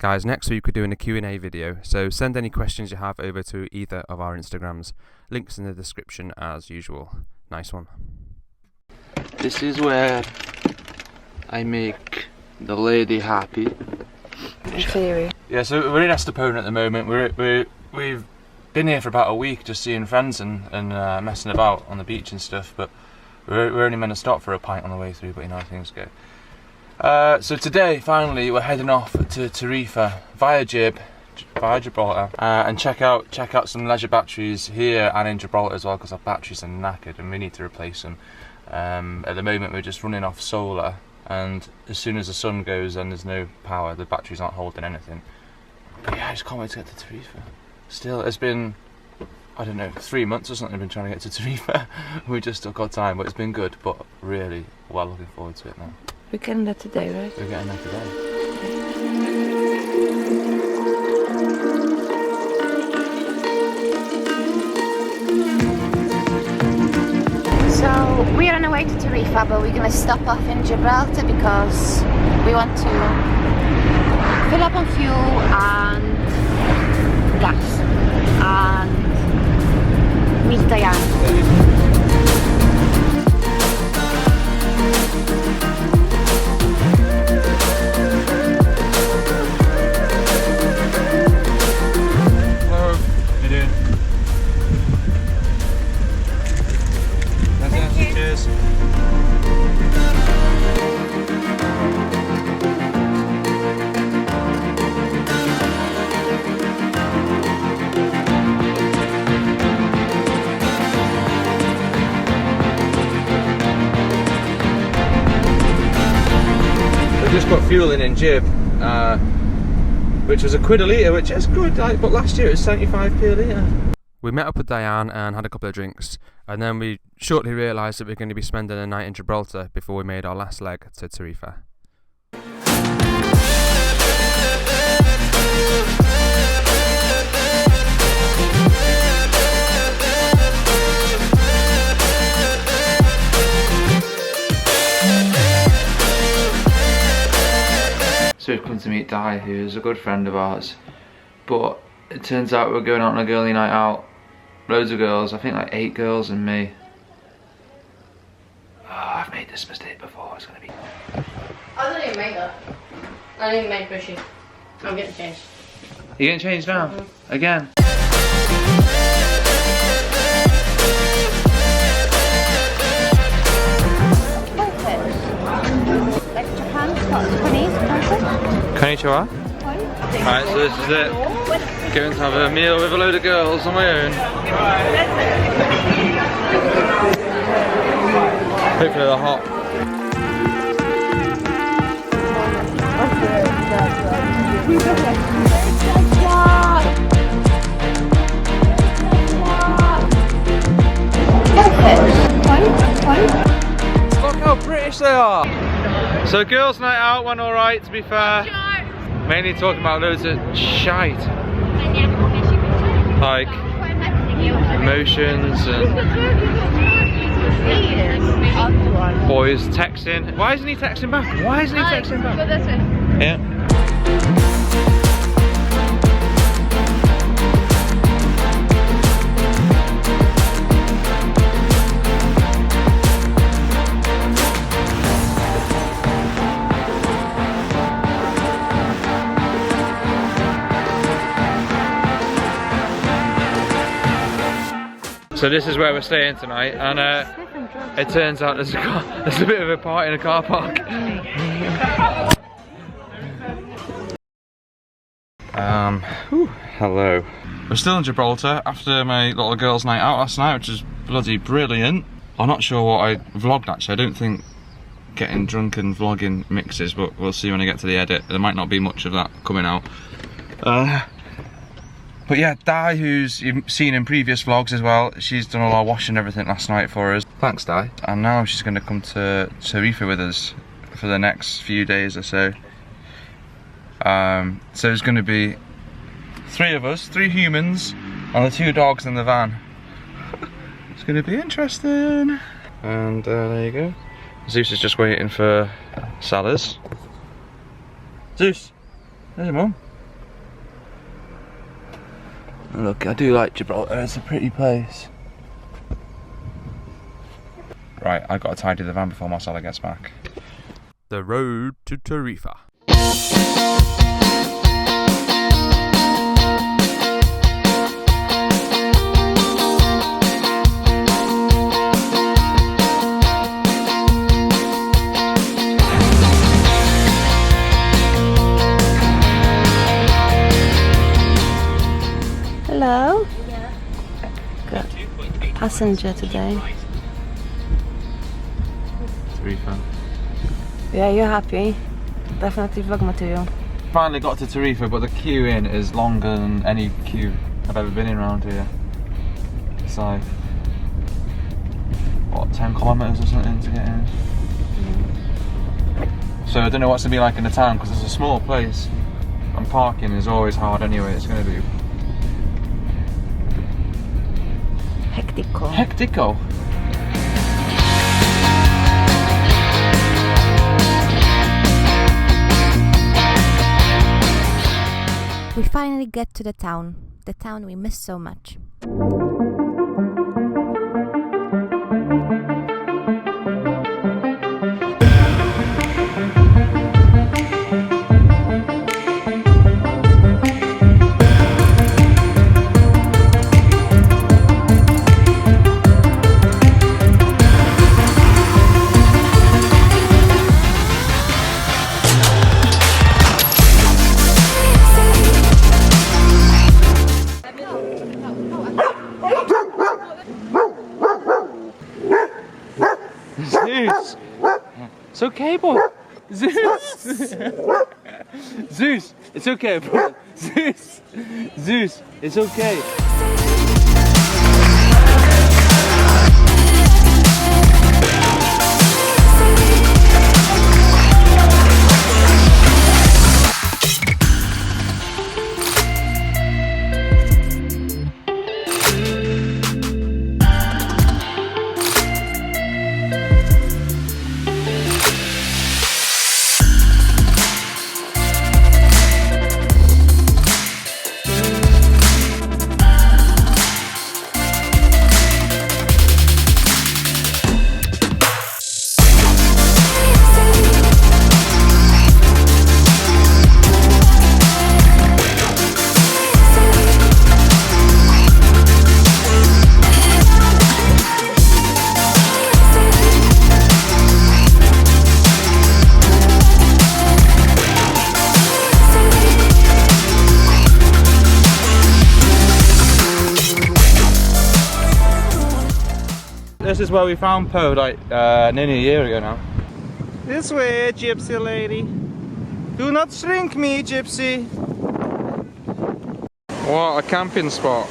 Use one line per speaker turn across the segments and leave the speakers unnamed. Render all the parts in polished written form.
Guys, next week we're doing a Q&A video, so send any questions you have over to either of our Instagrams. Links in the description as usual. Nice one.
This is where I make the lady happy.
In theory.
Yeah, so we're in Estepona at the moment. We've been here for about a week just seeing friends and messing about on the beach and stuff, but we're only meant to stop for a pint on the way through, but you know how things go. So today, finally, we're heading off to Tarifa via Gibraltar, and check out some leisure batteries here and in Gibraltar as well, because our batteries are knackered and we need to replace them. At the moment, we're just running off solar, and as soon as the sun goes and there's no power, the batteries aren't holding anything. But yeah, I just can't wait to get to Tarifa. Still, it's been, I don't know, 3 months or something I've been trying to get to Tarifa. We just still got time, but it's been good, but really well looking forward to it now.
We're getting there today, right?
We're getting there today.
So we're on our way to Tarifa, but we're going to stop off in Gibraltar because we want to fill up on fuel and gas and meet Diane.
Just got fuel in Gib, which was £1 a litre, which is good, but last year it was 75p a litre.
We met up with Diane and had a couple of drinks, and then we shortly realised that we were going to be spending a night in Gibraltar before we made our last leg to Tarifa.
So we've come to meet Di, who's a good friend of ours, but it turns out we're going out on a girly night out. Loads of girls, I think like 8 girls and me. Oh, I've made this mistake before, it's gonna be...
I didn't even make that. I didn't make bushy. I'm getting changed.
You getting changed now? Again?
Like Japan, Japanese,
Konnichiwa? Alright, so this is it. Going to have a meal with a load of girls on my own. Hopefully they're hot. Look how British they are! So girls' night out went alright, to be fair. Mainly talking about loads of shite. Like emotions and boys texting. Why isn't he texting back? Why isn't he texting back? Yeah. So this is where we're staying tonight, and it turns out there's a bit of a party in a car park. Hello. We're still in Gibraltar after my little girls' night out last night, which is bloody brilliant. I'm not sure what I vlogged actually. I don't think getting drunk and vlogging mixes, but we'll see when I get to the edit. There might not be much of that coming out. But yeah, Di, who's you've seen in previous vlogs as well, she's done all our washing and everything last night for us. Thanks, Di. And now she's going to come to Tarifa with us for the next few days or so. So there's going to be 3 of us, 3 humans, and the 2 dogs in the van. It's going to be interesting. And there you go. Zeus is just waiting for Salas. Zeus, there's your mum. Look, I do like Gibraltar, it's a pretty place. Right, I've got to tidy the van before Marcela gets back.
The road to Tarifa.
Hello? Good. Passenger today.
Tarifa.
Yeah, you're happy. Definitely vlog material.
Finally got to Tarifa, but the queue in is longer than any queue I've ever been in around here. It's like, what, 10 kilometres or something to get in? So I don't know what's going to be like in the town, because it's a small place and parking is always hard anyway. It's going to be
Hectico.
hectico.
We finally get to the town we miss so much.
Zeus! It's okay, boy. Zeus! Zeus! It's okay, bro. Zeus! Zeus! It's okay. This is where we found Poe like nearly a year ago now.
This way, gypsy lady. Do not shrink me, gypsy.
What a camping spot.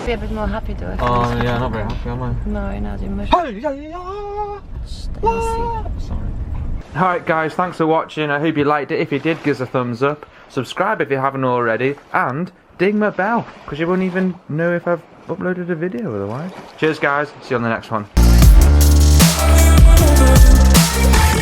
Be a bit more happy though.
Oh yeah, not very happy, am I?
No, you're not. You're much.
Sorry. Alright guys, thanks for watching. I hope you liked it. If you did, give us a thumbs up. Subscribe if you haven't already. And ding my bell, because you won't even know if I've uploaded a video otherwise. Cheers guys, see you on the next one.